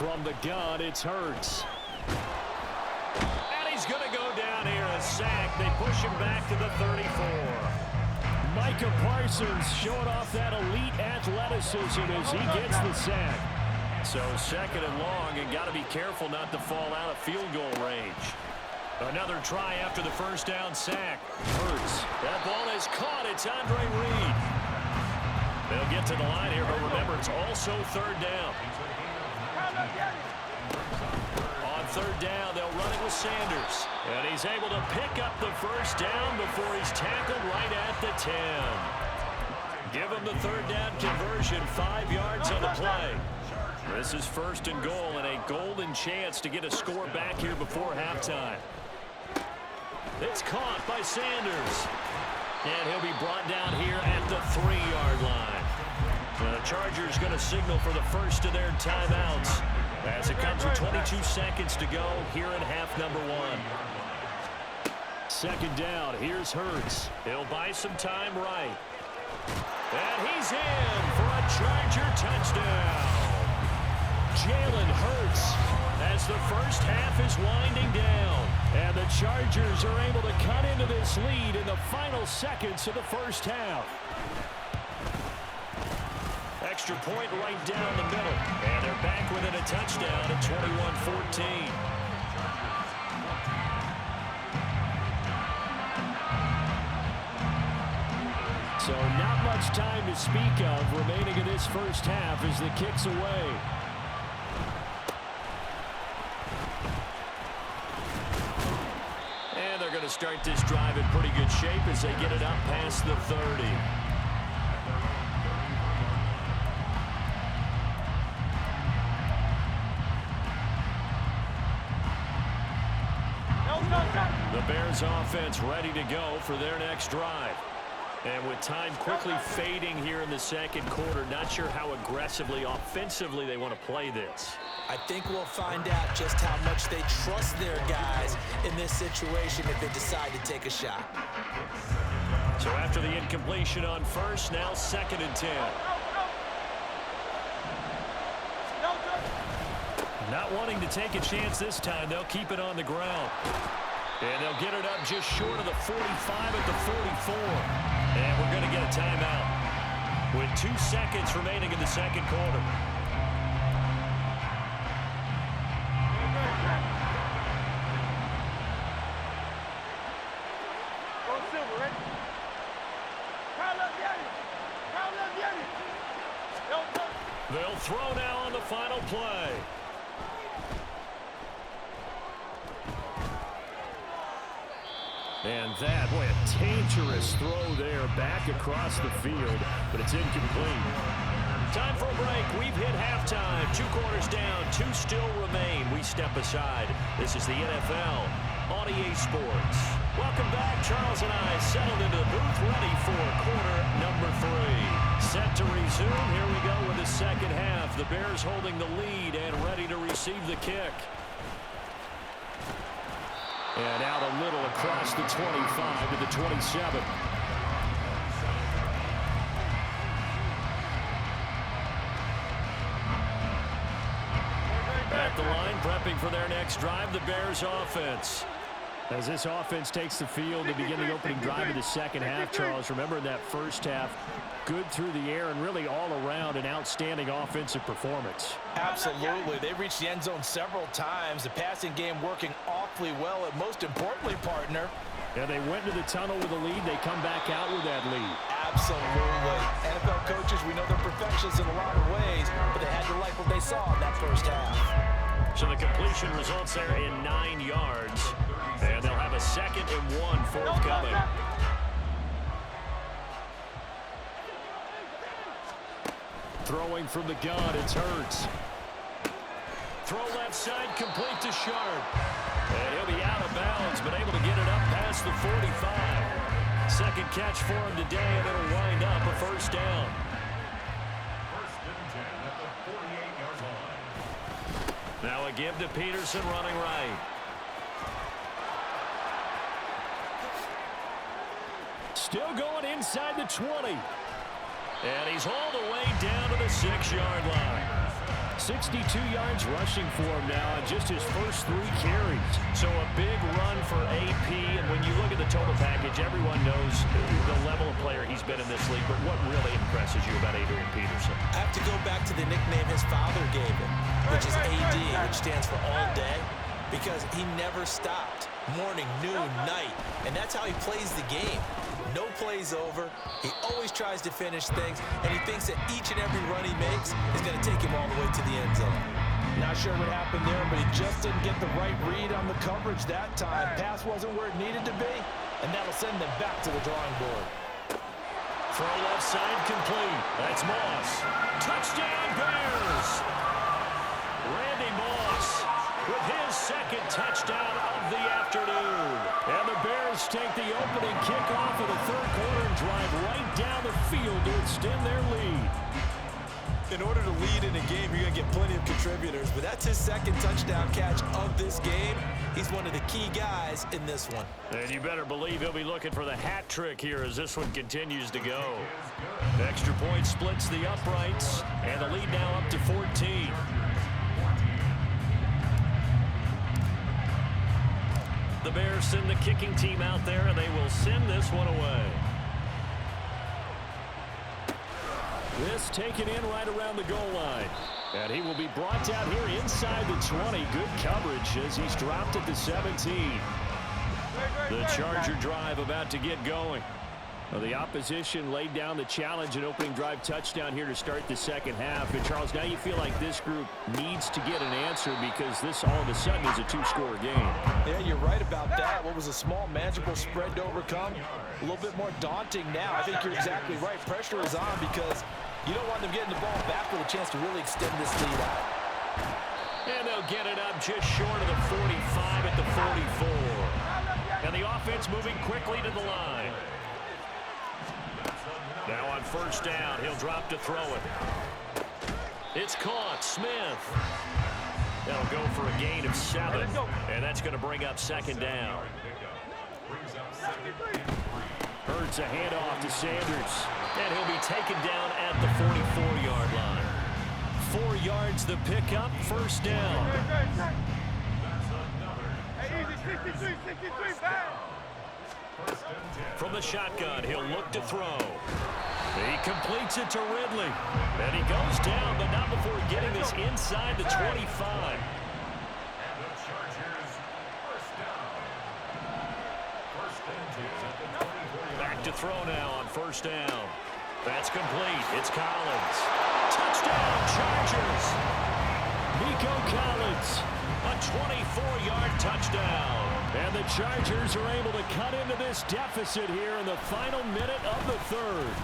From the gun, it's Hurts. And he's going to go down here, a sack. They push him back to the 34. Micah Parsons showing off that elite athleticism as he gets the sack. So second and long, and got to be careful not to fall out of field goal range. Another try after the first down sack. Hurts. That ball is caught. It's Andre Reed. They'll get to the line here, but remember, it's also third down. On third down, they'll run it with Sanders. And he's able to pick up the first down before he's tackled right at the 10. Give him the third down conversion, 5 yards on the play. This is first and goal and a golden chance to get a score back here before halftime. It's caught by Sanders. And he'll be brought down here at the 3-yard line. The Chargers going to signal for the first of their timeouts as it comes with 22 seconds to go here in half number 1. Second down, here's Hurts. He'll buy some time right. And he's in for a Charger touchdown. Jalen Hurts as the first half is winding down. And the Chargers are able to cut into this lead in the final seconds of the first half. Extra point right down the middle. And they're back within a touchdown at 21-14. So not much time to speak of remaining in this first half as the kick's away. And they're going to start this drive in pretty good shape as they get it up past the 30. The Bears offense ready to go for their next drive. And with time quickly fading here in the second quarter, not sure how aggressively, offensively they want to play this. I think we'll find out just how much they trust their guys in this situation if they decide to take a shot. So after the incompletion on first, now second and 10. Not wanting to take a chance this time, they'll keep it on the ground. And they'll get it up just short of the 45 at the 44. And we're going to get a timeout with 2 seconds remaining in the second quarter. They'll throw now on the final play. And that, boy, a dangerous throw there back across the field, but it's incomplete. Time for a break. We've hit halftime. 2 quarters down, 2 still remain. We step aside. This is the NFL on EA Sports. Welcome back. Charles and I settled into the booth, ready for quarter number 3. Set to resume. Here we go with the second half. The Bears holding the lead and ready to receive the kick. And out a little across the 25 to the 27. At the line, prepping for their next drive, the Bears offense. As this offense takes the field to begin the opening drive of the second half, Charles, remember in that first half, good through the air and really all around an outstanding offensive performance. Absolutely. They reached the end zone several times. The passing game working awfully well, and most importantly, partner. Yeah, they went to the tunnel with a lead. They come back out with that lead. Absolutely. NFL coaches, we know they're perfectionists in a lot of ways, but they had to like what they saw in that first half. So the completion results there in 9 yards. And they'll have a 2nd and 1 forthcoming. Throwing from the gun, it's Hurts. Throw left side, complete to Sharp. And he'll be out of bounds, but able to get it up past the 45. Second catch for him today, and it'll wind up a first down. First and 10 at the 48-yard line. Now a give to Peterson running right. Still going inside the 20. And he's hauled away down to the 6-yard line. 62 yards rushing for him now on just his first 3 carries. So a big run for AP, and when you look at the total package, everyone knows the level of player he's been in this league, but what really impresses you about Adrian Peterson? I have to go back to the nickname his father gave him, which is AD, which stands for all day, because he never stopped. Morning, noon, night, and that's how he plays the game. No plays over. He always tries to finish things, and he thinks that each and every run he makes is going to take him all the way to the end zone. Not sure what happened there, but he just didn't get the right read on the coverage that time. Pass wasn't where it needed to be, and that'll send them back to the drawing board. Throw left side complete. That's Moss. Touchdown Bears! Randy Moss with his second touchdown of the afternoon. And the Bears take the opening kickoff of the third quarter and drive right down the field to extend their lead. In order to lead in a game, you're going to get plenty of contributors, but that's his second touchdown catch of this game. He's one of the key guys in this one. And you better believe he'll be looking for the hat trick here as this one continues to go. Extra point splits the uprights, and the lead now up to 14. The Bears send the kicking team out there, and they will send this one away. This taken in right around the goal line. And he will be brought down here inside the 20. Good coverage as he's dropped at the 17. The Charger drive about to get going. Well, the opposition laid down the challenge and opening drive touchdown here to start the second half. And, Charles, now you feel like this group needs to get an answer because this all of a sudden is a 2-score game. Yeah, you're right about that. What was a small, manageable spread to overcome, a little bit more daunting now. I think you're exactly right. Pressure is on because you don't want them getting the ball back with a chance to really extend this lead out. And they'll get it up just short of the 45 at the 44. And the offense moving quickly to the line. Now on first down, he'll drop to throw it. It's caught. Smith. That'll go for a gain of 7. And that's going to bring up second down. Hurts a handoff to Sanders. And he'll be taken down at the 44-yard line. 4 yards the pickup, first down. From the shotgun, he'll look to throw. He completes it to Ridley. And he goes down, but not before getting this inside the 25. Back to throw now on first down. That's complete. It's Collins. Touchdown, Chargers. Nico Collins, a 24-yard touchdown. And the Chargers are able to cut into this deficit here in the final minute of the third.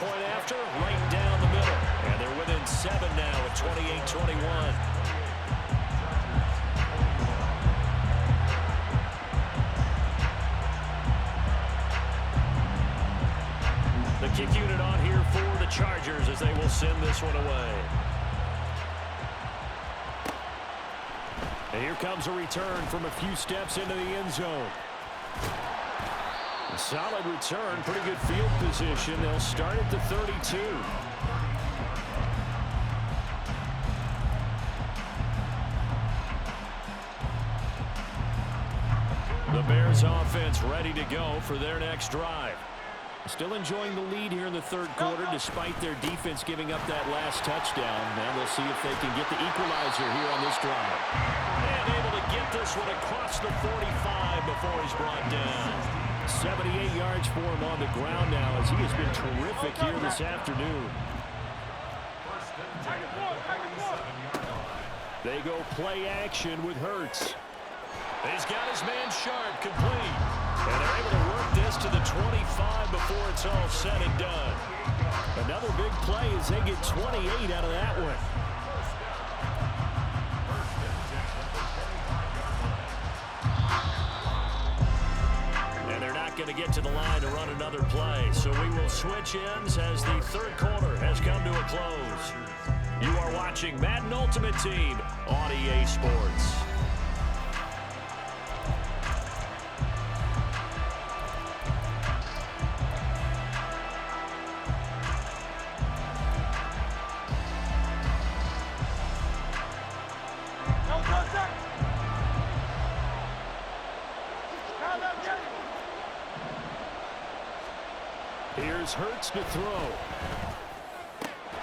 Point after, right down the middle. And they're within 7 now at 28-21. The kick unit on here for the Chargers as they will send this one away. And here comes a return from a few steps into the end zone. A solid return, pretty good field position. They'll start at the 32. The Bears offense ready to go for their next drive. Still enjoying the lead here in the third quarter despite their defense giving up that last touchdown. Now we'll see if they can get the equalizer here on this drive. And able to get this one across the 45 before he's brought down. 78 yards for him on the ground now as he has been terrific here this afternoon. They go play action with Hurts. He's got his man sharp, complete. And they're able to work this to the 25 before it's all said and done. Another big play as they get 28 out of that one. And they're not going to get to the line to run another play. So we will switch ends as the third quarter has come to a close. You are watching Madden Ultimate Team on EA Sports. Here's Hurts to throw.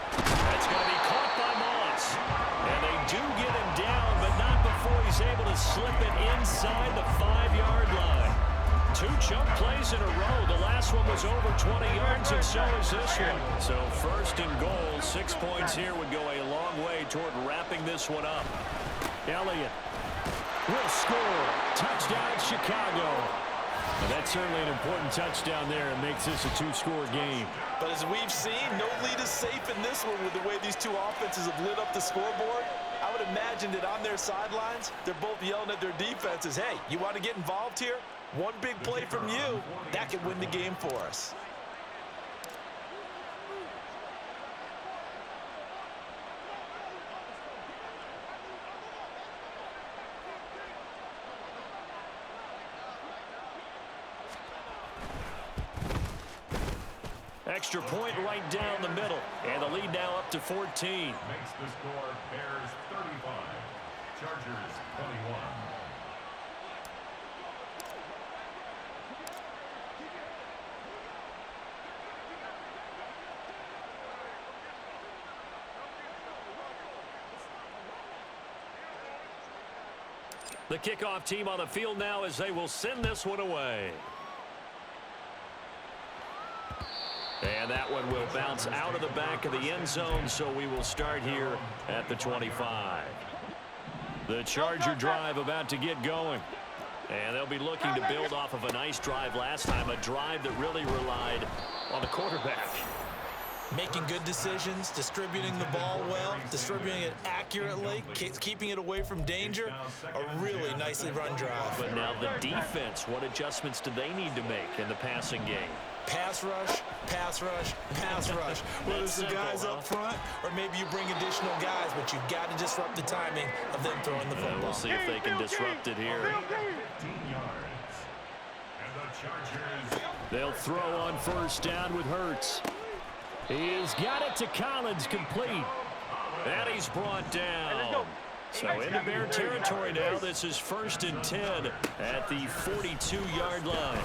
That's going to be caught by Moss. And they do get him down, but not before he's able to slip it inside the 5-yard line. 2 chunk plays in a row. The last one was over 20 yards, and so is this one. So first and goal, 6 points here would go a long way toward wrapping this one up. Elliott will score. Touchdown, Chicago. And that's certainly an important touchdown there. It makes this a 2-score game. But as we've seen, no lead is safe in this one with the way these 2 offenses have lit up the scoreboard. I would imagine that on their sidelines, they're both yelling at their defenses, hey, you want to get involved here? One big play from you, that could win the game for us. Extra point right down the middle. And the lead now up to 14. Makes the score Bears 35, Chargers 21. The kickoff team on the field now as they will send this one away. And that one will bounce out of the back of the end zone, so we will start here at the 25. The Charger drive about to get going. And they'll be looking to build off of a nice drive last time, a drive that really relied on the quarterback. Making good decisions, distributing the ball well, distributing it accurately, keeping it away from danger. A really nicely run drive. But now the defense, what adjustments do they need to make in the passing game? Pass rush, pass rush, pass rush. Whether it's the guys up front or maybe you bring additional guys, but you've got to disrupt the timing of them throwing the football. We'll see if they can disrupt it here. 15 yards. And the Chargers. They'll throw on first down with Hurts. He's got it to Collins, complete. And he's brought down. So into Bear territory now. This is 1st and 10 at the 42-yard line.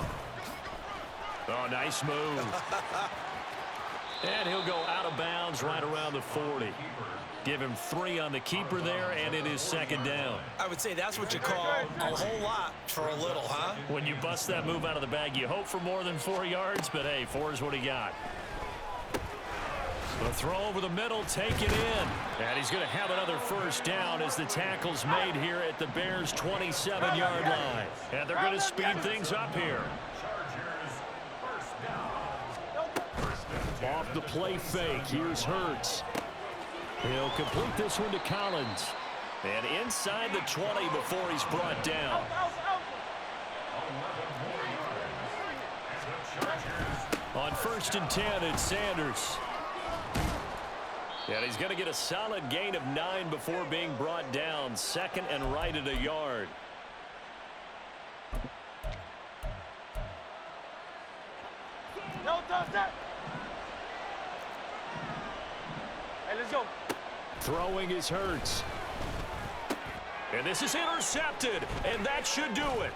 Oh, nice move. And he'll go out of bounds right around the 40. Give him 3 on the keeper there, and it is 2nd down. I would say that's what you call a whole lot for a little, huh? When you bust that move out of the bag, you hope for more than 4 yards, but hey, 4 is what he got. The throw over the middle, take it in. And he's going to have another first down as the tackle's made here at the Bears' 27-yard line. And they're going to speed things up here. Off the play fake, here's Hurts. He'll complete this one to Collins. And inside the 20 before he's brought down. On 1st and 10, it's Sanders. And he's going to get a solid gain of 9 before being brought down. 2nd and right at a yard. Hey, let's go. Throwing is Hurts. And this is intercepted, and that should do it.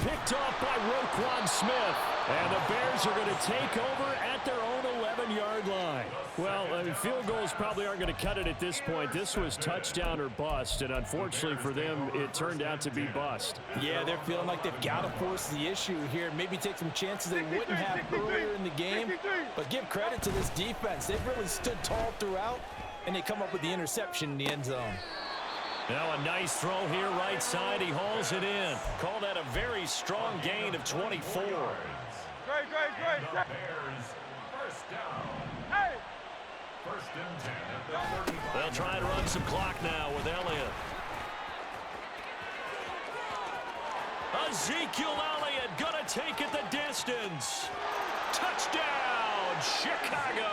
Picked off by Roquan Smith. And the Bears are going to take over at their own 11-yard line. Well, field goals probably aren't going to cut it at this point. This was touchdown or bust, and unfortunately for them, it turned out to be bust. Yeah, they're feeling like they've got to force the issue here, maybe take some chances they wouldn't have earlier in the game. But give credit to this defense. They've really stood tall throughout, and they come up with the interception in the end zone. Now a nice throw here right side. He hauls it in. Call that a very strong gain of 24. Great. Bears first down. Hey! 1st and 10 at the 35. They'll try to run some clock now with Elliott. Ezekiel Elliott gonna take it the distance. Touchdown, Chicago!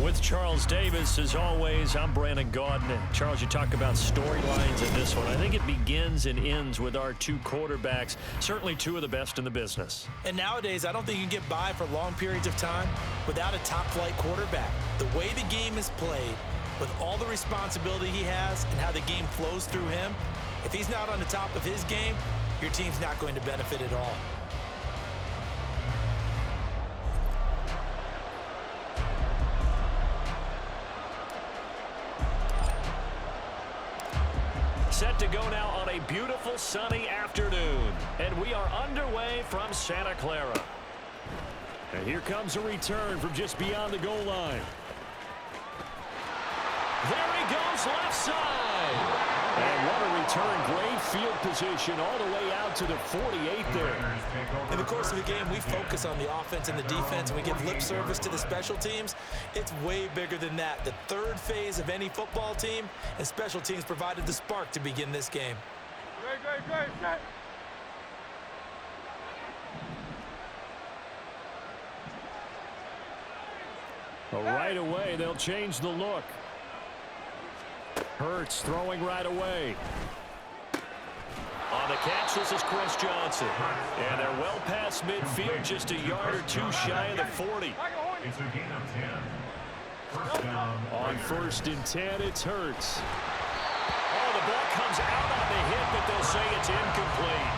With Charles Davis, as always, I'm Brandon Gaudin. And Charles, you talk about storylines in this one. I think it begins and ends with our two quarterbacks, certainly two of the best in the business. And nowadays, I don't think you can get by for long periods of time without a top-flight quarterback. The way the game is played, with all the responsibility he has and how the game flows through him, if he's not on the top of his game, your team's not going to benefit at all. Set to go now on a beautiful sunny afternoon. And we are underway from Santa Clara. And here comes a return from just beyond the goal line. There he goes, left side. And what a return. Great field position all the way out to the 48 there. In the course of the game, we focus on the offense and the defense, and we give lip service to the special teams. It's way bigger than that. The third phase of any football team, and special teams provided the spark to begin this game. Great, set. Well, right away, they'll change the look. Hurts throwing right away. On the catch, this is Chris Johnson. And they're well past midfield, just a yard or two shy of the 40. It's a gain of 10. First down. On 1st and 10, it's Hurts. Oh, the ball comes out on the hit, but they'll say it's incomplete.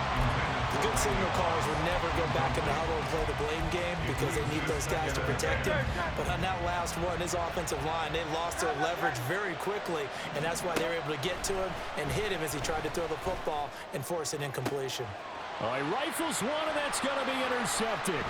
The good signal callers will never go back in the huddle and play the blame game because they need those guys to protect him. But on that last one, his offensive line, they lost their leverage very quickly, and that's why they were able to get to him and hit him as he tried to throw the football and force an incompletion. All right, rifles one, and that's going to be intercepted.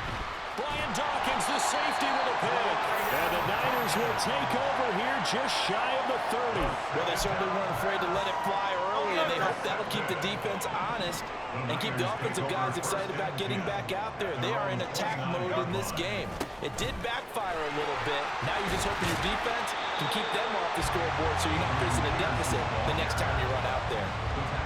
Brian Dawkins, the safety with a pick. And the Niners will take over here just shy of the 30. Well, they certainly weren't afraid to let it fly early, and they hope that'll keep the defense honest and keep the offensive guys excited about getting back out there. They are in attack mode in this game. It did backfire a little bit. Now you're just hoping your defense can keep them off the scoreboard so you're not facing a deficit the next time you run out there.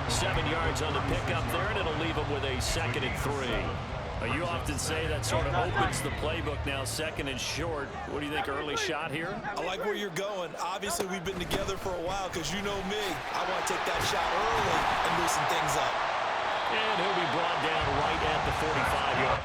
7 yards on the pickup there, and it'll leave them with a 2nd and 3. You often say that sort of opens the playbook now, 2nd and short. What do you think, early shot here? I like where you're going. Obviously, we've been together for a while because you know me. I want to take that shot early and loosen things up. And he'll be brought down right at the 45-yard.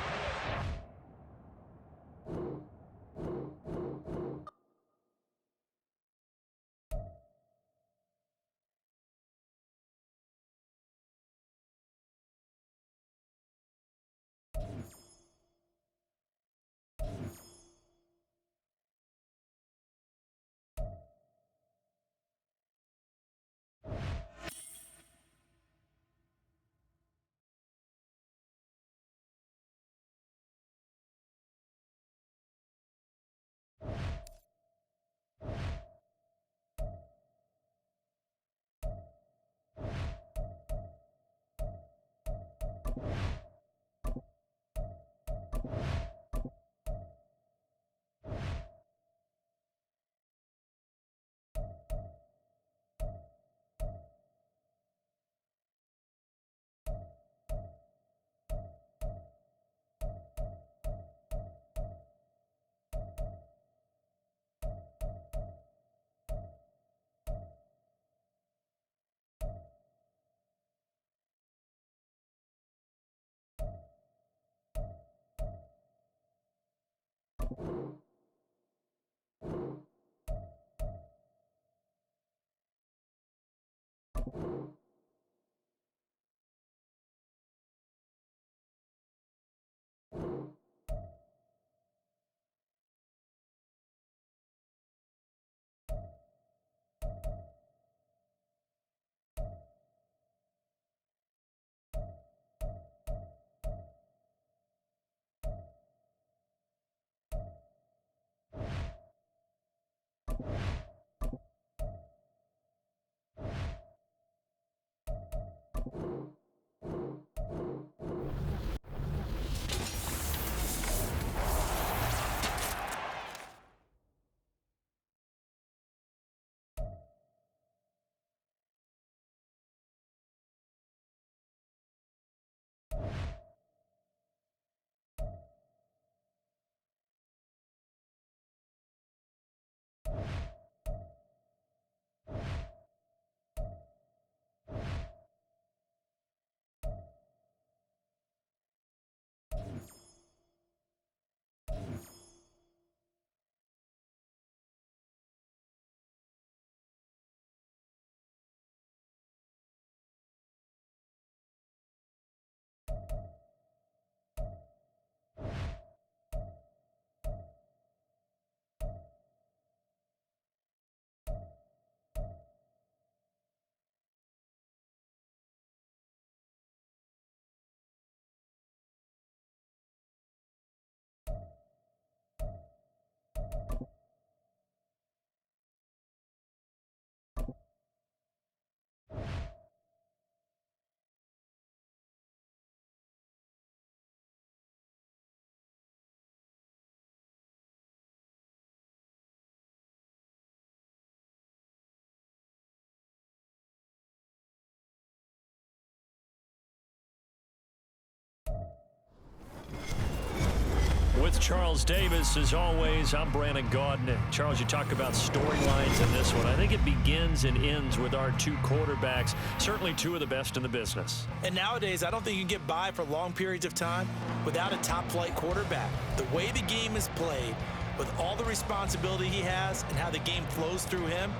with Charles Davis. As always, I'm Brandon Gaudin. And Charles, you talk about storylines in this one. I think it begins and ends with our two quarterbacks, certainly two of the best in the business. And nowadays, I don't think you can get by for long periods of time without a top-flight quarterback. The way the game is played, with all the responsibility he has and how the game flows through him,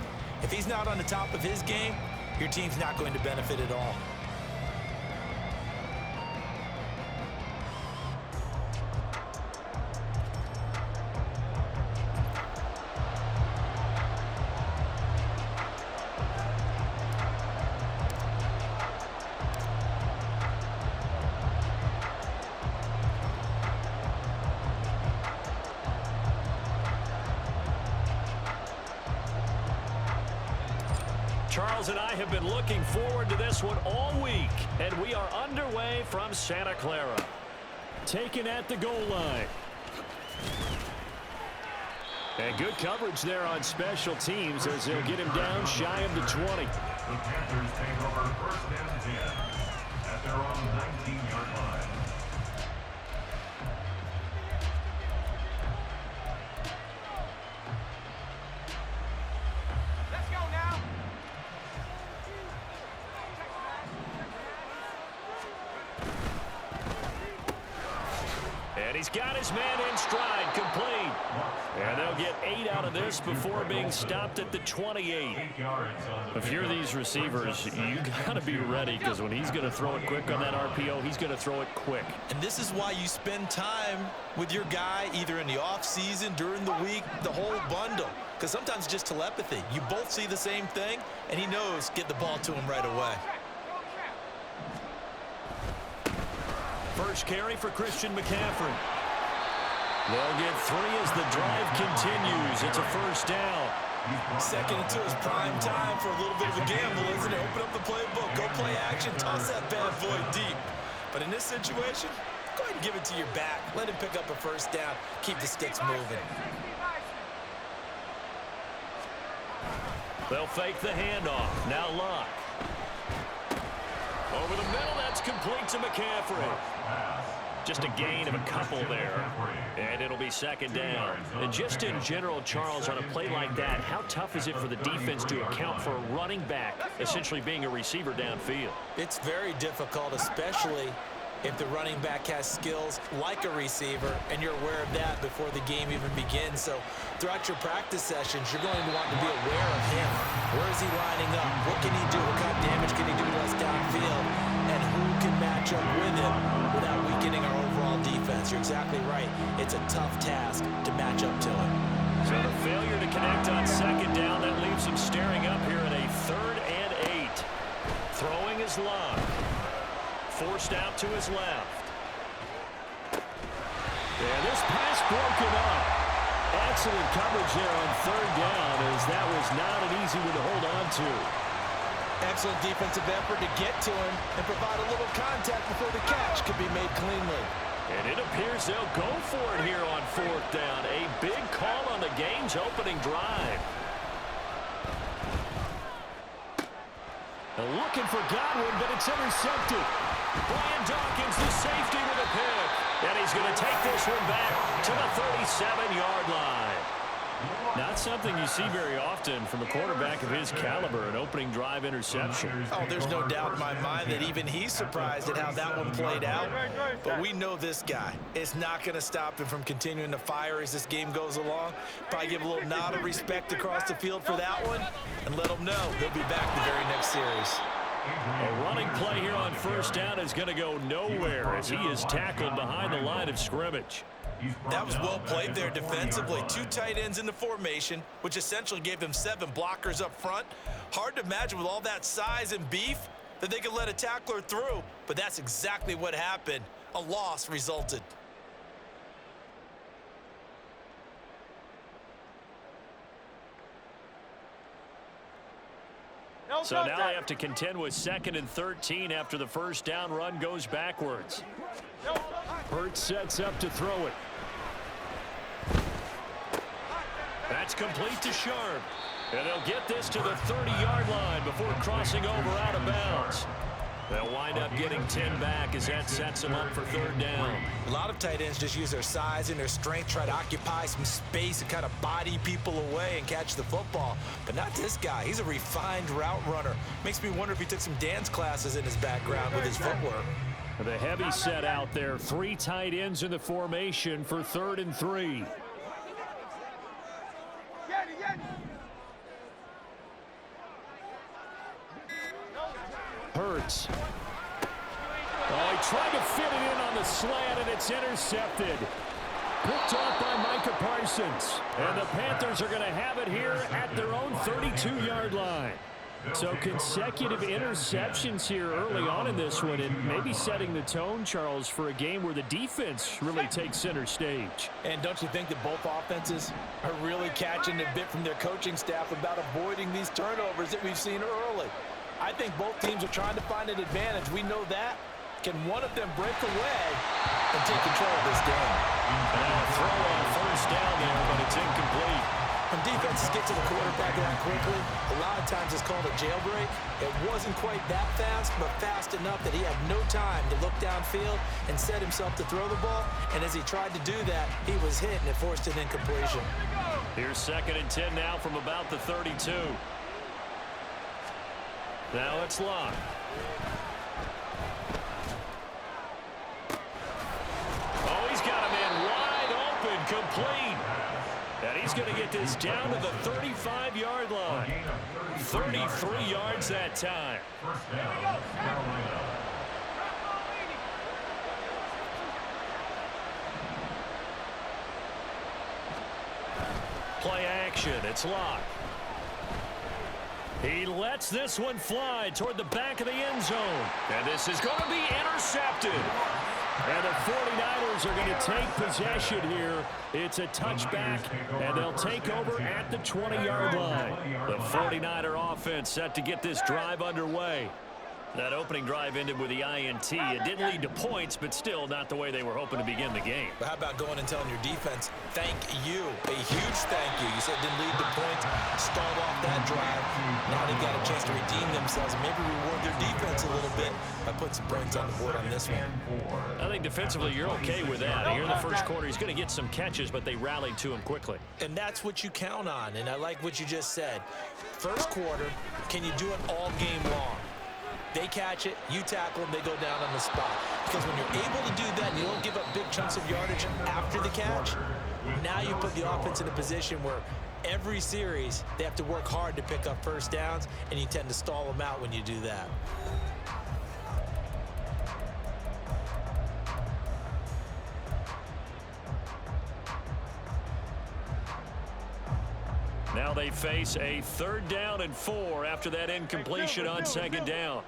if he's not on the top of his game, your team's not going to benefit at all. Charles and I have been looking forward to this one all week, and we are underway from Santa Clara. Taken at the goal line. And good coverage there on special teams as they'll get him down shy of the 20. The Panthers take over first and 10 at their own 19-yard line. And he's got his man in stride, complete. And they'll get 8 out of this before being stopped at the 28. If you're these receivers, you got to be ready, because when he's going to throw it quick on that RPO, he's going to throw it quick. And this is why you spend time with your guy either in the offseason, during the week, the whole bundle. Because sometimes it's just telepathy. You both see the same thing, and he knows get the ball to him right away. First carry for Christian McCaffrey. They'll get 3 as the drive continues. It's a first down. Second until it's prime time for a little bit of a gamble, isn't it? Open up the playbook, go play action, toss that bad boy deep. But in this situation, go ahead and give it to your back. Let him pick up a first down. Keep the sticks moving. They'll fake the handoff. Now Luck. Over the middle, that's complete to McCaffrey. Just a gain of a couple there. And it'll be second down. And just in general, Charles, on a play like that, how tough is it for the defense to account for a running back essentially being a receiver downfield? It's very difficult, especially if the running back has skills like a receiver, and you're aware of that before the game even begins. So throughout your practice sessions, you're going to want to be aware of him. Where is he lining up? What can he do? What kind of damage can he do to us downfield? And who can match up with him without weakening our overall defense? You're exactly right. It's a tough task to match up to him. So the failure to connect on second down, that leaves him staring up here in a 3rd and 8. Throwing his Luck. Forced out to his left. And this pass broken up. Excellent coverage there on 3rd down, as that was not an easy one to hold on to. Excellent defensive effort to get to him and provide a little contact before the catch could be made cleanly. And it appears they'll go for it here on 4th down. A big call on the game's opening drive. And looking for Godwin, but it's intercepted. Brian Dawkins, the safety, with a pick. And he's going to take this one back to the 37-yard line. Not something you see very often from a quarterback of his caliber, an opening drive interception. Oh, there's no doubt in my mind that even he's surprised at how that one played out. But we know this guy is not going to stop him from continuing to fire as this game goes along. Probably give a little nod of respect across the field for that one and let him know he'll be back the very next series. A running play here on 1st down is going to go nowhere as he is tackled behind the line of scrimmage. That was well played there defensively. 2 tight ends in the formation, which essentially gave them 7 blockers up front. Hard to imagine with all that size and beef that they could let a tackler through, but that's exactly what happened. A loss resulted. So now they have to contend with 2nd and 13 after the 1st down run goes backwards. Hurts sets up to throw it. That's complete to Sharp. And they'll get this to the 30-yard line before crossing over out of bounds. They'll wind up getting 10 back as that sets them up for third down. A lot of tight ends just use their size and their strength, try to occupy some space and kind of body people away and catch the football. But not this guy. He's a refined route runner. Makes me wonder if he took some dance classes in his background with his footwork. The heavy set out there. 3 tight ends in the formation for 3rd and 3. Hurts. Oh, he tried to fit it in on the slant, and it's intercepted. Picked off by Micah Parsons. And the Panthers are going to have it here at their own 32-yard line. So consecutive interceptions here early on in this one, and maybe setting the tone, Charles, for a game where the defense really takes center stage. And don't you think that both offenses are really catching a bit from their coaching staff about avoiding these turnovers that we've seen early? I think both teams are trying to find an advantage. We know that. Can one of them break away and take control of this game? And a throw on first down there, but it's incomplete. When defenses get to the quarterback that quickly, a lot of times it's called a jailbreak. It wasn't quite that fast, but fast enough that he had no time to look downfield and set himself to throw the ball. And as he tried to do that, he was hit, and it forced an incompletion. Here's 2nd and 10 now from about the 32. Now it's Locke. Oh, he's got a man wide open, complete. And he's going to get this down to the 35-yard line. 33 yards that time. Play action. It's Locke. He lets this one fly toward the back of the end zone. And this is going to be intercepted. And the 49ers are going to take possession here. It's a touchback, and they'll take over at the 20-yard line. The 49er offense set to get this drive underway. That opening drive ended with the INT. It didn't lead to points, but still not the way they were hoping to begin the game. But how about going and telling your defense, thank you, a huge thank you. You said it didn't lead to points, start off that drive. Now they've got a chance to redeem themselves and maybe reward their defense a little bit by putting some points on the board on this one. I think defensively you're okay with that. Here in the first quarter, he's going to get some catches, but they rallied to him quickly. And that's what you count on, and I like what you just said. First quarter, can you do it all game long? They catch it, you tackle them, they go down on the spot. Because when you're able to do that and you don't give up big chunks of yardage after the catch, now you put the offense in a position where every series they have to work hard to pick up first downs, and you tend to stall them out when you do that. Now they face a 3rd down and 4 after that incompletion on 2nd down.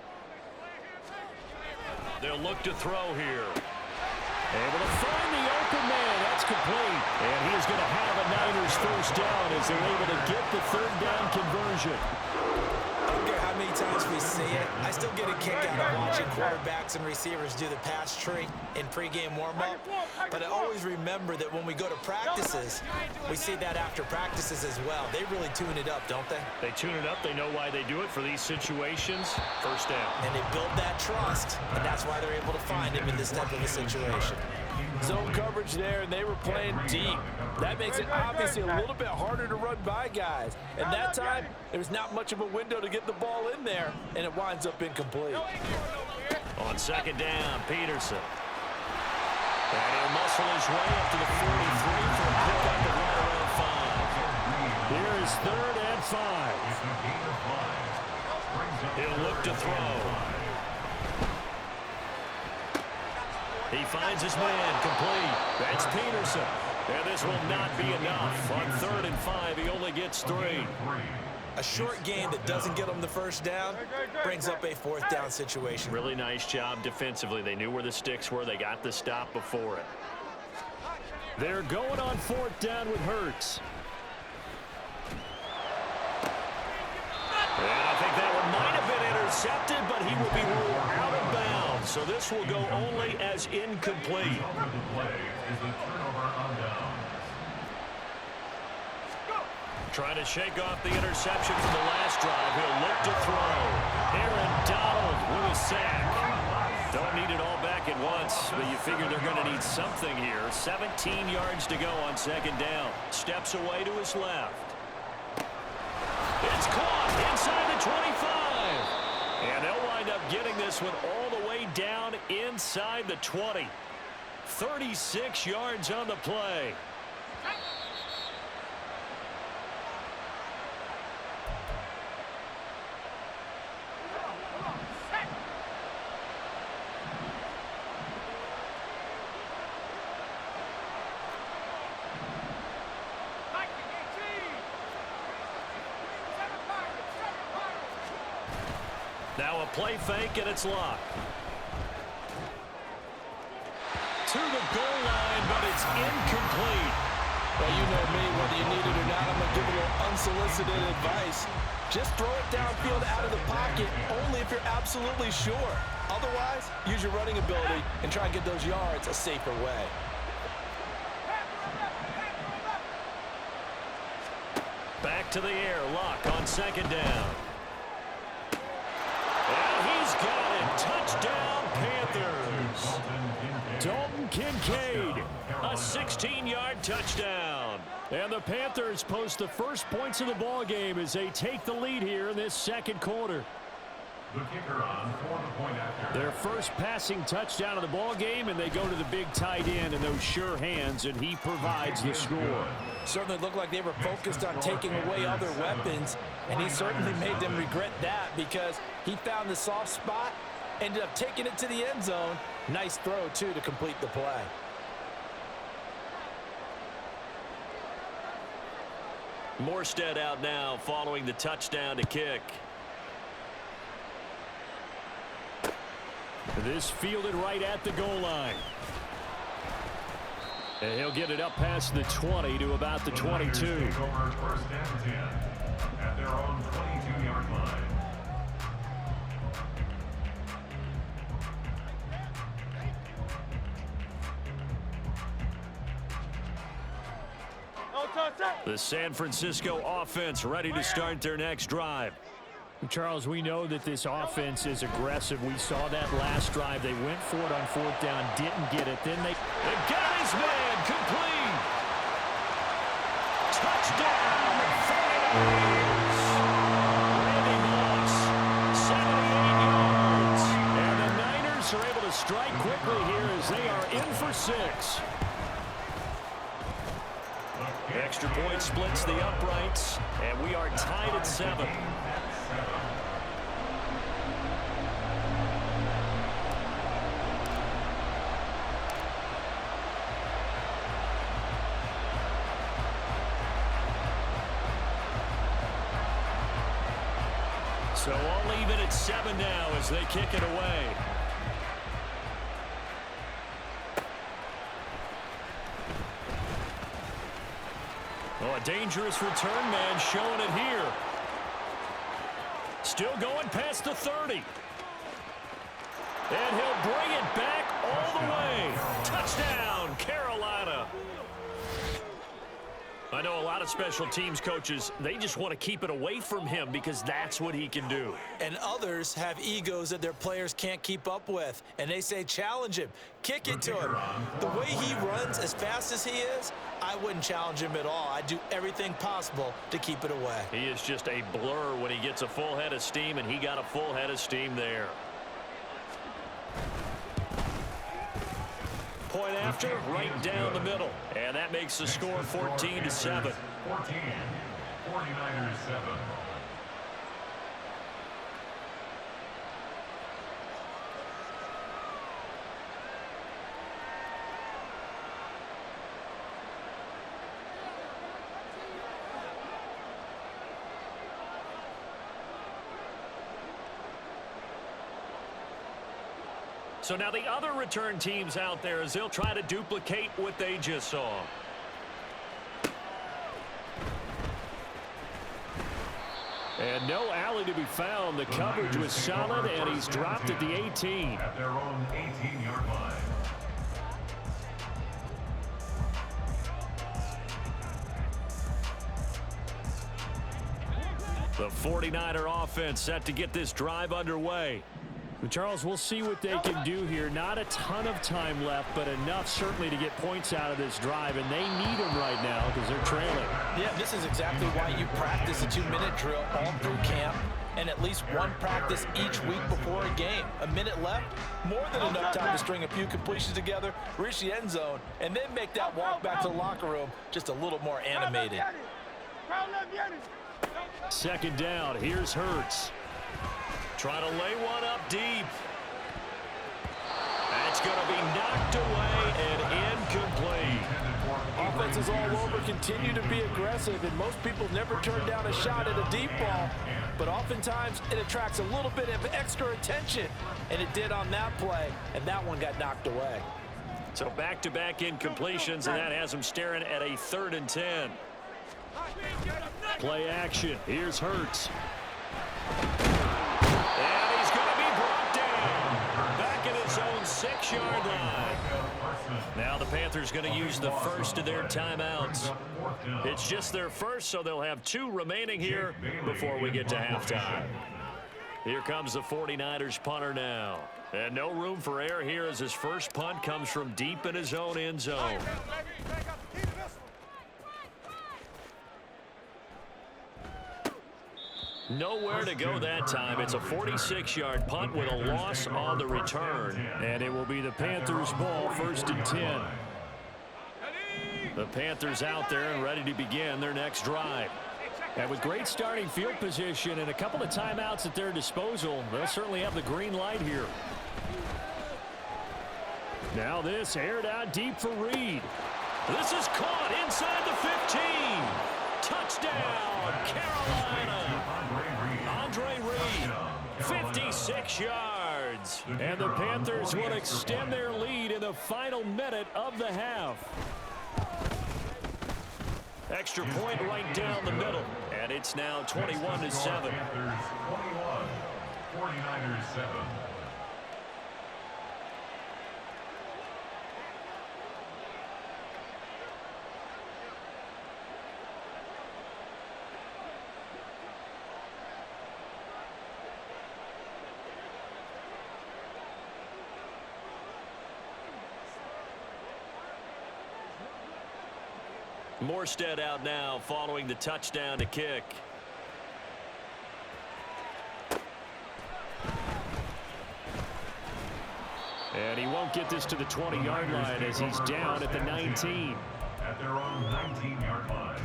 They'll look to throw here. Able to find the open man. That's complete. And he is going to have a Niners first down as they're able to get the 3rd down conversion. I don't care how many times we see it. I still get a kick out of watching quarterbacks and receivers do the pass tree in pregame warm-up. But I always remember that when we go to practices, we see that after practices as well. They really tune it up, don't they? They tune it up. They know why they do it for these situations. First down. And they build that trust, and that's why they're able to find him in this type of a situation. Zone coverage there, and they were playing deep. That makes it obviously a little bit harder to run by guys. And that time, there's not much of a window to get the ball in there, and it winds up incomplete. On 2nd down, Peterson. And he'll muscle his way up to the 43 for a pickup of right around 5. Here is 3rd and 5. He'll look to throw. He finds his man, complete. That's Peterson. And this will not be enough. On 3rd and 5, he only gets 3. A short game that doesn't get them the first down brings up a 4th down situation. Really nice job defensively. They knew where the sticks were. They got the stop before it. They're going on 4th down with Hurts. And I think that one might have been intercepted, but he will be ruled out of bounds. So this will go only as incomplete. Trying to shake off the interception from the last drive. He'll look to throw. Aaron Donald with a sack. Don't need it all back at once, but you figure they're going to need something here. 17 yards to go on second down. Steps away to his left. It's caught inside the 25. And they'll wind up getting this one all the way down inside the 20. 36 yards on the play. Now a play fake, and it's locked. To the goal line, but it's incomplete. Well, you know me, whether you need it or not, I'm going to give a little unsolicited advice. Just throw it downfield out of the pocket, only if you're absolutely sure. Otherwise, use your running ability and try and get those yards a safer way. Back to the air, Lock on second down. And he's got it. Touchdown, Panthers. Dalton Kincaid, a 16-yard touchdown. And the Panthers post the first points of the ball game as they take the lead here in this second quarter. The kicker on for the point after. Their first passing touchdown of the ball game, and they go to the big tight end in those sure hands, and he provides the score. Certainly looked like they were focused on taking away other weapons, and he certainly made them regret that because he found the soft spot, ended up taking it to the end zone. Nice throw, too, to complete the play. Morstead out now following the touchdown to kick. This fielded right at the goal line. And he'll get it up past the 20 to about the 22. Take over first and 10 at their own 22-yard line. The San Francisco offense ready to start their next drive. Charles, we know that this offense is aggressive. We saw that last drive. They went for it on fourth down, didn't get it. Then they got his man complete. Touchdown, 49ers. Randy Moss, 78 yards. And the Niners are able to strike quickly here as they are in for 6. Extra point splits the uprights, and we are tied at 7. So all even at 7 now as they kick it away. Oh, a dangerous return man showing it here. Still going past the 30. And he'll bring it back all the way. Touchdown, Carolina. I know a lot of special teams coaches, they just want to keep it away from him because that's what he can do. And others have egos that their players can't keep up with. And they say, challenge him, kick it to him. The way he runs as fast as he is, I wouldn't challenge him at all. I'd do everything possible to keep it away. He is just a blur when he gets a full head of steam, and he got a full head of steam there. Point after, right down the middle. And that makes the score 14-7. 14, 49ers 7. So now the other return teams out there as they'll try to duplicate what they just saw. And no alley to be found. The coverage was solid, and he's dropped at the 18. At their own 18-yard line. The 49er offense set to get this drive underway. Charles, we'll see what they can do here. Not a ton of time left, but enough certainly to get points out of this drive, and they need them right now because they're trailing. Yeah, this is exactly why you practice a 2-minute drill all through camp and at least one practice each week before a game. A minute left, more than enough time to string a few completions together, reach the end zone, and then make that walk back to the locker room just a little more animated. Second down, here's Hurts. Trying to lay one up deep. That's going to be knocked away and incomplete. Offenses all over continue to be aggressive, and most people never turn down a shot at a deep ball. But oftentimes, it attracts a little bit of extra attention, and it did on that play, and that one got knocked away. So back-to-back incompletions, and that has them staring at a 3rd and 10. Play action. Here's Hurts. And he's going to be brought down. Back at his own 6-yard line. Now the Panthers going to use the first of their timeouts. It's just their first, so they'll have 2 remaining here before we get to halftime. Here comes the 49ers punter now. And no room for error here as his first punt comes from deep in his own end zone. Nowhere to go that time. It's a 46-yard punt with a loss on the return. And it will be the Panthers' ball, 1st and 10. The Panthers out there and ready to begin their next drive. And with great starting field position and a couple of timeouts at their disposal, they'll certainly have the green light here. Now this aired out deep for Reed. This is caught inside the 15. Touchdown, Carolina. Andre Reed, 56 yards. And the Panthers will extend their lead in the final minute of the half. Extra point right down the middle. And it's now 21-7. 21, 49ers 7. Morstead out now following the touchdown to kick. And he won't get this to the 20-yard line as he's down at the 19. At their own 19-yard line.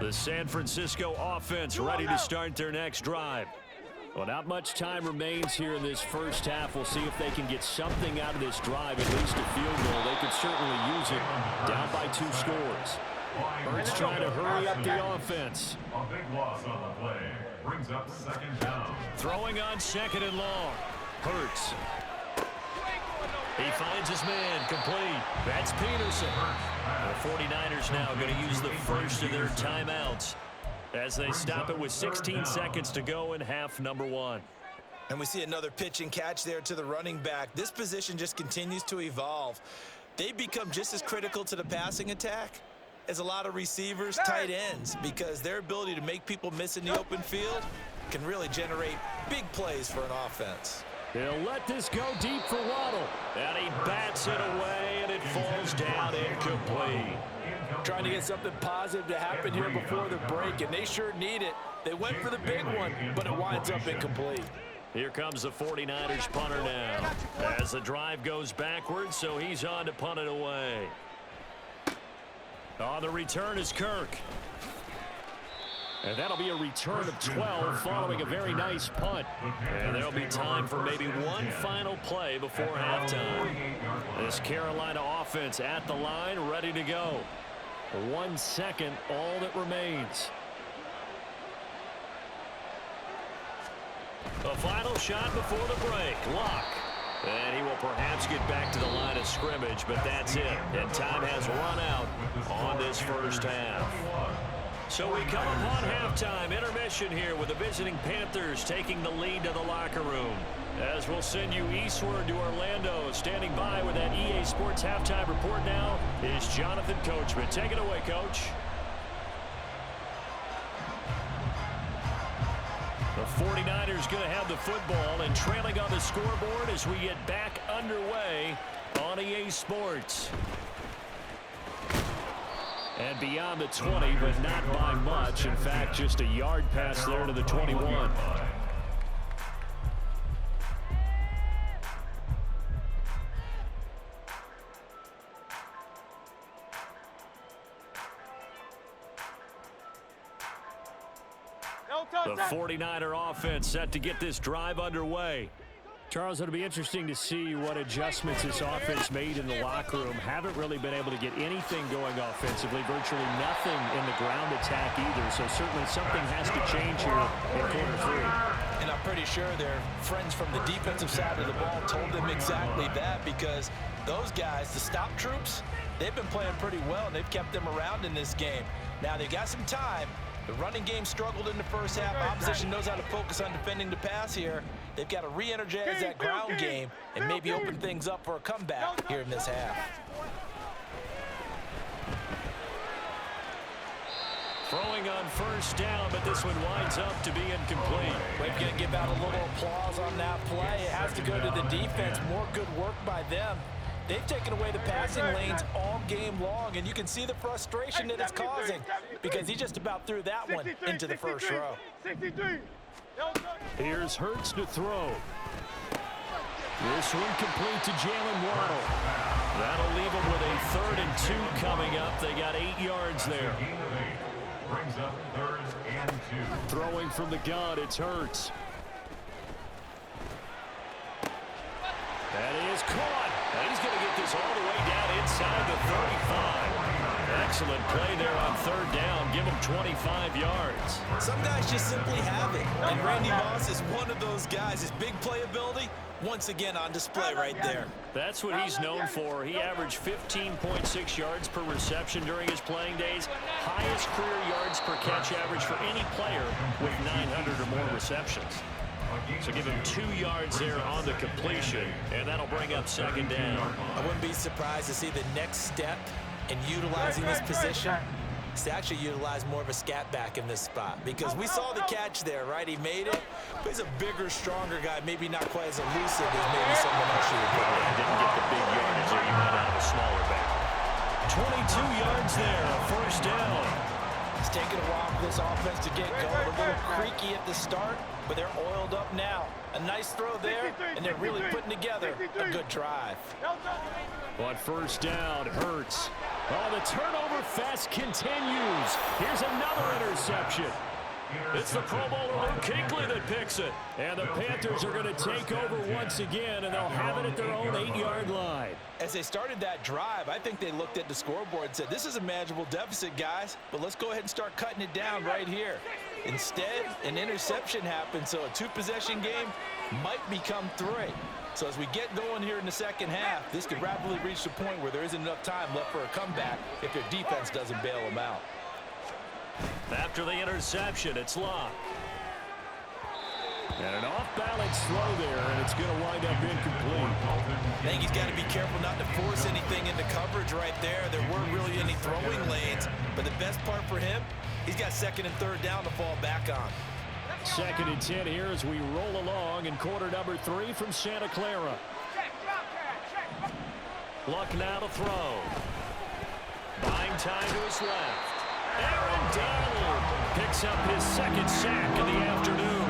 The San Francisco offense ready to start their next drive. Well, not much time remains here in this first half. We'll see if they can get something out of this drive, at least a field goal. They could certainly use it, down by 2 scores. Hurts trying to hurry up the offense. A big loss on the play. Brings up 2nd down. Throwing on 2nd and long. Hurts. He finds his man, complete. That's Peterson. The 49ers now going to use the first of their timeouts as they stop it with 16 seconds to go in half number 1. And we see another pitch and catch there to the running back. This position just continues to evolve. They become just as critical to the passing attack as a lot of receivers, tight ends, because their ability to make people miss in the open field can really generate big plays for an offense. They'll let this go deep for Waddle. And he bats it away, and it falls down incomplete. Trying to get something positive to happen here before the break, and they sure need it. They went for the big one, but it winds up incomplete. Here comes the 49ers punter now as the drive goes backwards, so he's on to punt it away. On the return is Kirk. And that'll be a return of 12 following a very nice punt. And there'll be time for maybe one final play before halftime. This Carolina offense at the line, ready to go. 1 second, all that remains. A final shot before the break. Luck. And he will perhaps get back to the line of scrimmage, but that's it. And time has run out on this first half. So we come upon halftime, intermission here with the visiting Panthers taking the lead to the locker room. As we'll send you eastward to Orlando, standing by with that EA Sports halftime report now is Jonathan Coachman. Take it away, Coach. The 49ers going to have the football and trailing on the scoreboard as we get back underway on EA Sports. And beyond the 20, but not by much. In fact, just a yard pass there to the 21. The 49er offense set to get this drive underway. Charles, it'll be interesting to see what adjustments this offense made in the locker room. Haven't really been able to get anything going offensively, virtually nothing in the ground attack either. So certainly something has to change here in quarter three. And I'm pretty sure their friends from the defensive side of the ball told them exactly that, because those guys, the stop troops, they've been playing pretty well, and they've kept them around in this game. Now they've got some time. The running game struggled in the first half. Opposition knows how to focus on defending the pass here. They've got to re-energize that ground game and maybe open things up for a comeback here in this half. Throwing on first down, but this one winds up to be incomplete. We're going to give out a little applause on that play. It has to go to the defense. More good work by them. They've taken away the passing lanes all game long, and you can see the frustration that it's causing because he just about threw that one into the first row. Here's Hurts to throw. This one complete to Jalen Waddle. That'll leave them with a 3rd and 2 coming up. They got 8 yards there. Brings up 3rd and 2. Throwing from the gun, it's Hurts. That is caught. And he's going to get this all the way down inside the 35. Excellent play there on 3rd down. Give him 25 yards. Some guys just simply have it. And Randy Moss is one of those guys. His big playability, once again on display right there. That's what he's known for. He averaged 15.6 yards per reception during his playing days. Highest career yards per catch average for any player with 900 or more receptions. So give him 2 yards there on the completion, and that'll bring up 2nd down. I wouldn't be surprised to see the next step in utilizing this position is to actually utilize more of a scat back in this spot, because we saw the catch there, right? He made it, but he's a bigger, stronger guy, maybe not quite as elusive as maybe someone else should have been. Didn't get the big yardage there. You might have a smaller back. 22 yards there, a 1st down. It's taken a while for this offense to get going. A little creaky at the start, but they're oiled up now. A nice throw there, and they're really putting together a good drive. On 1st down, Hurts. Oh, the turnover fest continues. Here's another interception. It's the Pro Bowler Luke Kuechly that picks it. And the Panthers are going to take over once again, and they'll have it at their own 8-yard line. As they started that drive, I think they looked at the scoreboard and said, this is a manageable deficit, guys, but let's go ahead and start cutting it down right here. Instead, an interception happened, so a 2-possession game might become 3. So as we get going here in the second half, this could rapidly reach the point where there isn't enough time left for a comeback if their defense doesn't bail them out. After the interception, it's Locke. And an off-balance throw there, and it's going to wind up incomplete. I think he's got to be careful not to force anything into coverage right there. There weren't really any throwing lanes, but the best part for him, he's got 2nd and 3rd down to fall back on. 2nd and 10 here as we roll along in quarter number 3 from Santa Clara. Luck now to throw. Buying time to his left. Aaron Donald picks up his 2nd sack of the afternoon.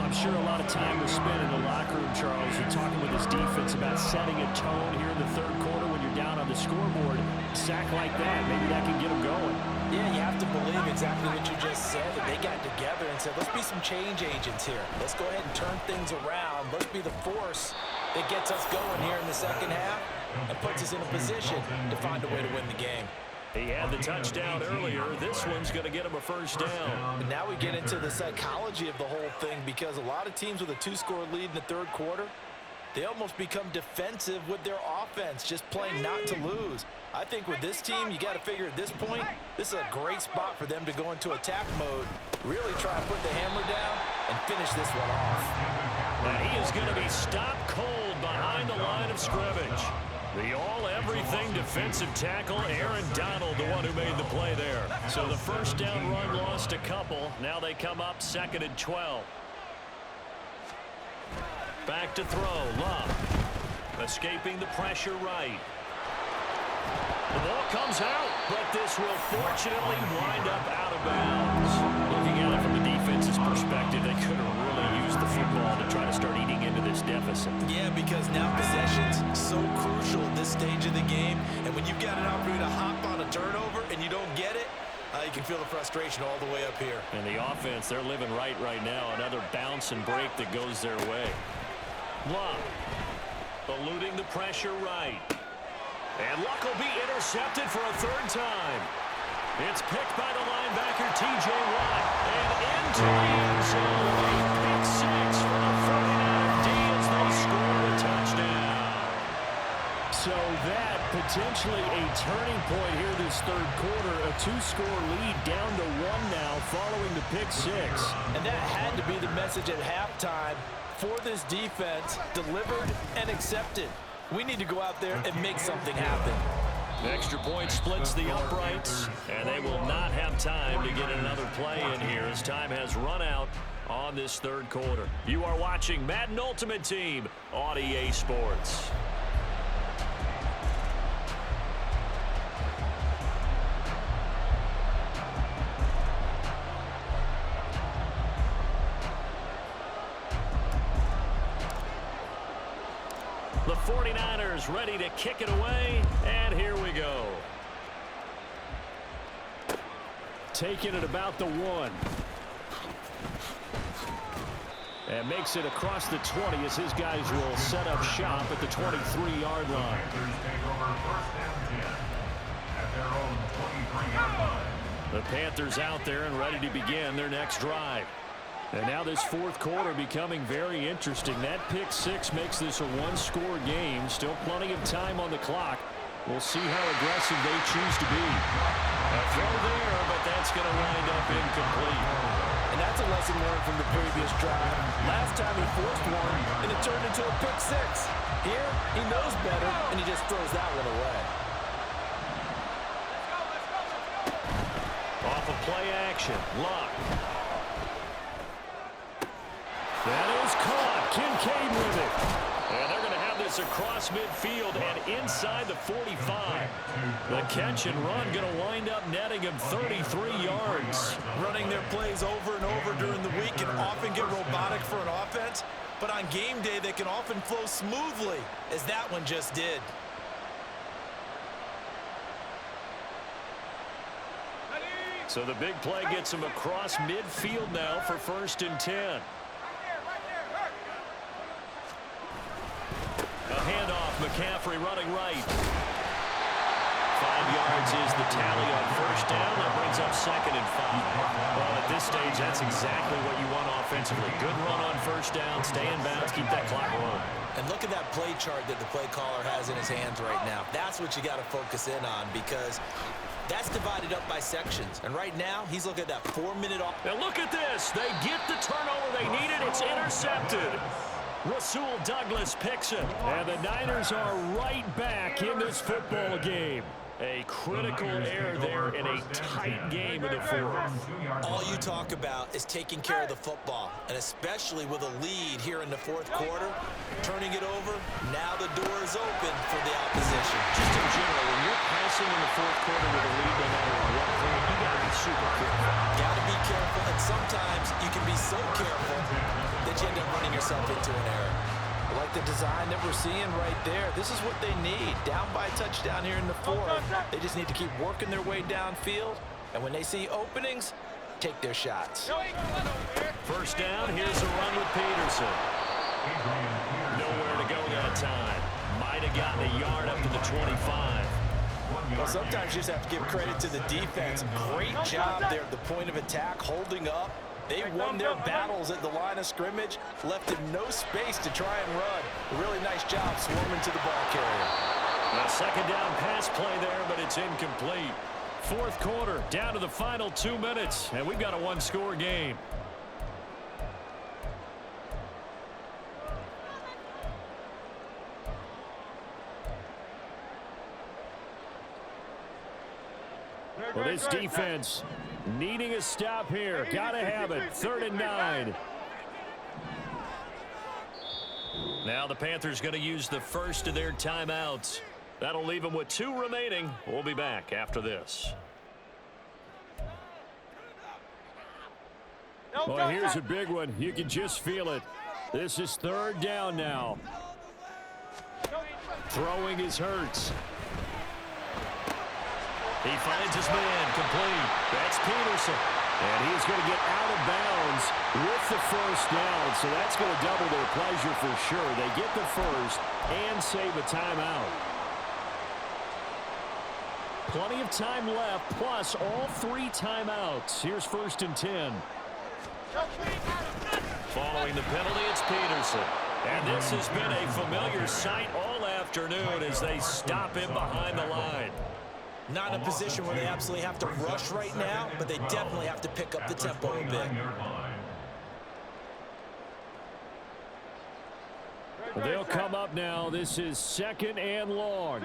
I'm sure a lot of time was spent in the locker room, Charles, and talking with his defense about setting a tone here in the 3rd quarter when you're down on the scoreboard. A sack like that, maybe that can get them going. Yeah, you have to believe exactly what you just said, that they got together and said, let's be some change agents here. Let's go ahead and turn things around. Let's be the force that gets us going here in the second half and puts us in a position to find a way to win the game. He had the touchdown earlier. This one's going to get him a 1st down. And now we get into the psychology of the whole thing, because a lot of teams with a 2-score lead in the 3rd quarter, They almost become defensive with their offense, just playing not to lose. I think with this team, you got to figure at this point, this is a great spot for them to go into attack mode, really try and put the hammer down and finish this one off. And he is going to be stopped cold behind the line of scrimmage. The all-everything defensive tackle, Aaron Donald, the one who made the play there. So the first down run lost a couple. Now they come up 2nd and 12. Back to throw, Love. Escaping the pressure right. The ball comes out, but this will fortunately wind up out of bounds. Looking at it from the defense's perspective, they could have really used the football to try to start eating into this deficit. Yeah, because now possession's so crucial at this stage of the game, and when you've got an opportunity to hop on a turnover and you don't get it, you can feel the frustration all the way up here. And the offense, they're living right now. Another bounce and break that goes their way. Love, eluding the pressure right. And Luck will be intercepted for a 3rd time. It's picked by the linebacker, T.J. Watt. And into the end zone. A pick 6 for the 49er D as they score a touchdown. So that potentially a turning point here this 3rd quarter. A 2-score lead down to 1 now following the pick 6. And that had to be the message at halftime for this defense, delivered and accepted. We need to go out there and make something happen. The extra point splits the uprights, and they will not have time to get another play in here as time has run out on this 3rd quarter. You are watching Madden Ultimate Team on EA Sports. The 49ers ready to kick it away, and here we go. Taking it about the 1. And makes it across the 20 as his guys will set up shop at the 23-yard line. The Panthers out there and ready to begin their next drive. And now this 4th quarter becoming very interesting. That pick 6 makes this a 1-score game. Still plenty of time on the clock. We'll see how aggressive they choose to be. A throw there, but that's going to wind up incomplete. And that's a lesson learned from the previous drive. Last time he forced one, and it turned into a pick 6. Here, he knows better, and he just throws that one away. Off of play action, Luck. That is caught. Kincaid with it. And they're going to have this across midfield and inside the 45. The catch and run going to wind up netting him 33 yards. Running their plays over and over during the week can often get robotic for an offense, but on game day they can often flow smoothly, as that one just did. So the big play gets him across midfield now for 1st and 10. A handoff, McCaffrey running right. 5 yards is the tally on 1st down. That brings up 2nd and 5. Well, at this stage, that's exactly what you want offensively. Good run on 1st down, stay in bounds, keep that clock rolling. And look at that play chart that the play caller has in his hands right now. That's what you got to focus in on, because that's divided up by sections. And right now, he's looking at that 4-minute off. Now look at this. They get the turnover they needed. It's intercepted. Rasul Douglas picks it. And the Niners are right back in this football game. A critical error there in a tight game in the 4th. All you talk about is taking care of the football, and especially with a lead here in the 4th quarter, turning it over, now the door is open for the opposition. Just in general, when you're passing in the 4th quarter with a lead, no matter what point, you got to be super careful. Got to be careful, and sometimes you can be so careful that you end up running yourself into an error. Like the design that we're seeing right there, this is what they need. Down by touchdown here in the 4th. They just need to keep working their way downfield, and when they see openings, take their shots. 1st down, here's a run with Peterson. Nowhere to go that time. Might have gotten a yard up to the 25. Well, sometimes you just have to give credit to the defense. Great job there at the point of attack, holding up, They won their battles at the line of scrimmage, left him no space to try and run. A really nice job swarming to the ball carrier. A second down pass play there, but it's incomplete. Fourth quarter, down to the final 2 minutes, and we've got a one-score game. Well, this defense needing a stop here. Got to have it. 3rd and 9. Now the Panthers going to use the first of their timeouts. That'll leave them with 2 remaining. We'll be back after this. Well, here's a big one. You can just feel it. This is 3rd down now. Throwing is Hurts. He finds his man complete. That's Peterson. And he's going to get out of bounds with the first down. So that's going to double their pleasure for sure. They get the first and save a timeout. Plenty of time left, plus all 3 timeouts. Here's 1st and 10. Following the penalty, it's Peterson. And this has been a familiar sight all afternoon as they stop him behind the line. Not in a position where they absolutely have to rush right now, but they definitely have to pick up the tempo a bit. They'll come up now. This is 2nd and long.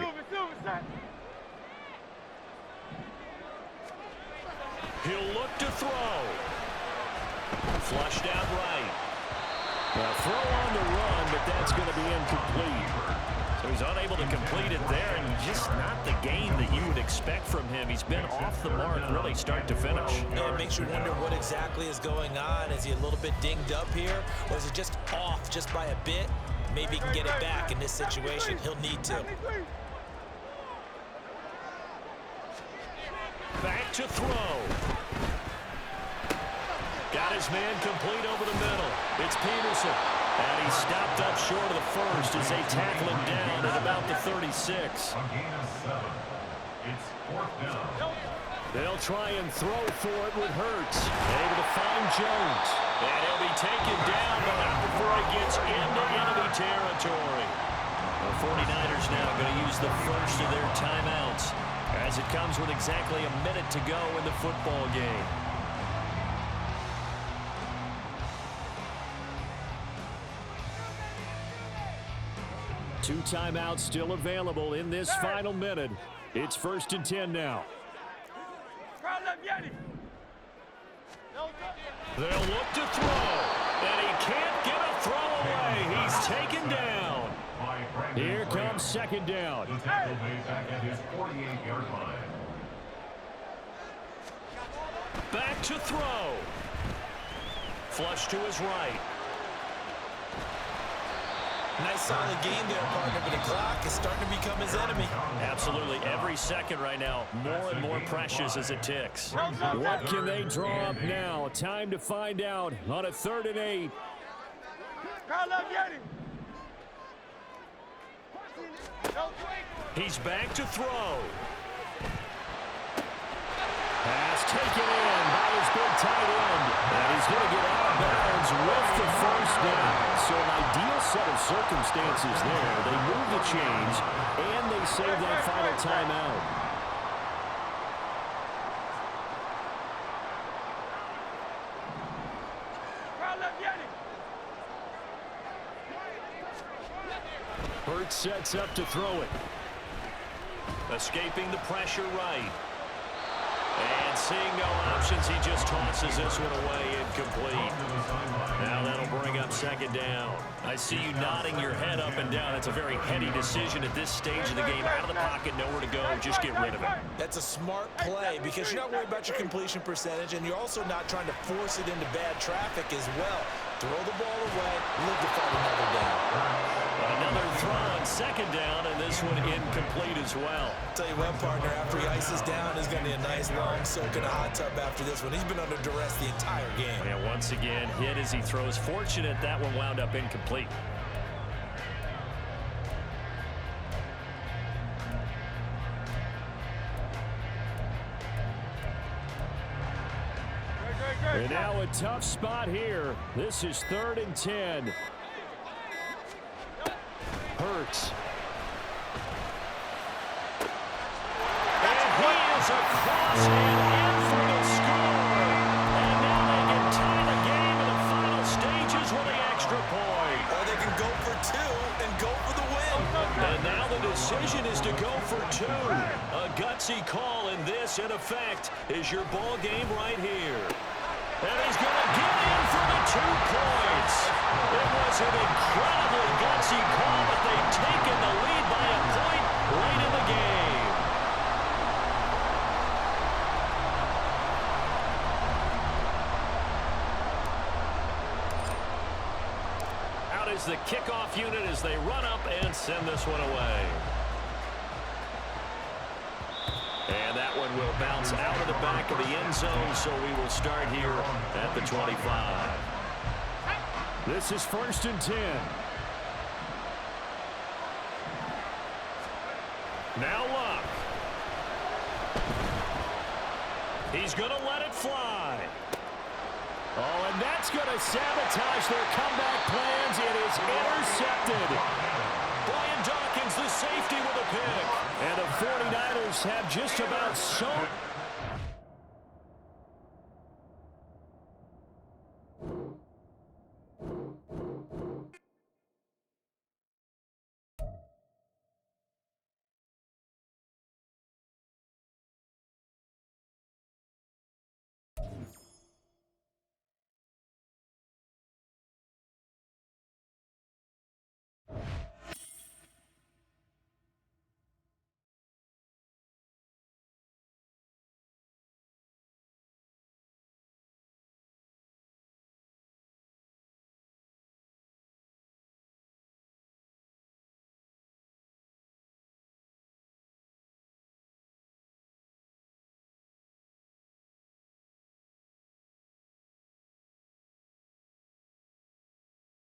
He'll look to throw. Flushed out right. Well, throw on the run, but that's going to be incomplete. So he's unable to complete it there, and just not the game that you would expect from him. He's been off the mark really start to finish. Yeah, it makes you wonder what exactly is going on. Is he a little bit dinged up here, or is it just off just by a bit? Maybe he can get it back in this situation. He'll need to. Back to throw. Got his man complete over the middle. It's Peterson. And he stopped up short of the first as they tackle him down at about the 36. A gain of 7. It's 4th down. They'll try and throw for it with Hurts. Able to find Jones. And he'll be taken down, but not before he gets into enemy territory. The 49ers now going to use the first of their timeouts as it comes with exactly a minute to go in the football game. Two timeouts still available in this final minute. It's 1st and 10 now. They'll look to throw, and he can't get a throw away. He's taken down. Here comes 2nd down. The tackle made back at his 48-yard line. Back to throw. Flush to his right. Nice solid game there, partner, but the clock is starting to become his enemy. Absolutely. Every second right now, more and more precious as it ticks. What can they draw up now? Time to find out on a 3rd and 8. He's back to throw. Pass taken in by his big tight end. And he's going to get out of bounds with the first down. So an ideal set of circumstances there. They move the chains, and they save that final timeout. Hurts sets up to throw it. Escaping the pressure right. And seeing no options, he just tosses this one away, incomplete. Now that'll bring up 2nd down. I see you nodding your head up and down. It's a very heady decision at this stage of the game. Out of the pocket, nowhere to go. Just get rid of it. That's a smart play because you're not worried about your completion percentage, and you're also not trying to force it into bad traffic as well. Throw the ball away, live to fight another down. Another throw on 2nd down, and this one incomplete as well. Tell you what, partner, after he ices down, there's going to be a nice long soak in a hot tub after this one. He's been under duress the entire game. And once again, hit as he throws. Fortunate that one wound up incomplete. And now a tough spot here. This is 3rd and 10. Hurts. And he is across and in for the score. And now they can tie the game in the final stages with the extra point. Or they can go for 2 and go for the win. And now the decision is to go for 2. A gutsy call, and this, in effect, is your ball game right here. And he's going to get in for the 2 points. It was an incredibly gutsy call, but they've taken the lead by a point late in the game. Out is the kickoff unit as they run up and send this one away. And that one will bounce out of the back of the end zone, so we will start here at the 25. This is 1st and 10. Now Luck. He's going to let it fly. Oh, and that's going to sabotage their comeback plans. It is intercepted. Brian Dawkins, the safety, with a pick. And the 49ers have just about sewn